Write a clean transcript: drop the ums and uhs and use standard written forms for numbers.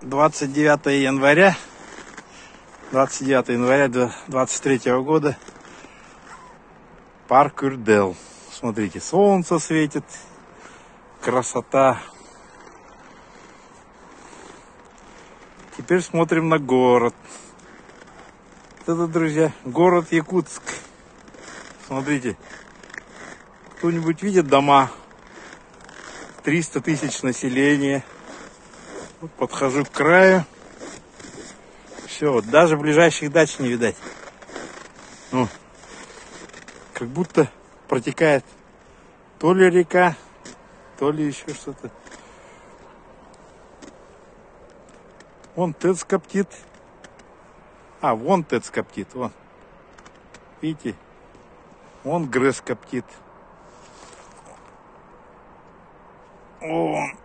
29 января 23 года. Парк Урдел. Смотрите, солнце светит. Красота. Теперь смотрим на город. Это, друзья, город Якутск. Смотрите. Кто-нибудь видит дома? 300 тысяч населения. Вот подхожу к краю. Все, вот даже ближайших дач не видать. Ну, как будто протекает то ли река, то ли еще что-то. Вон ТЭЦ коптит. А, вон ТЭЦ коптит, вон. Видите? Вон ГРЭС коптит. Вон.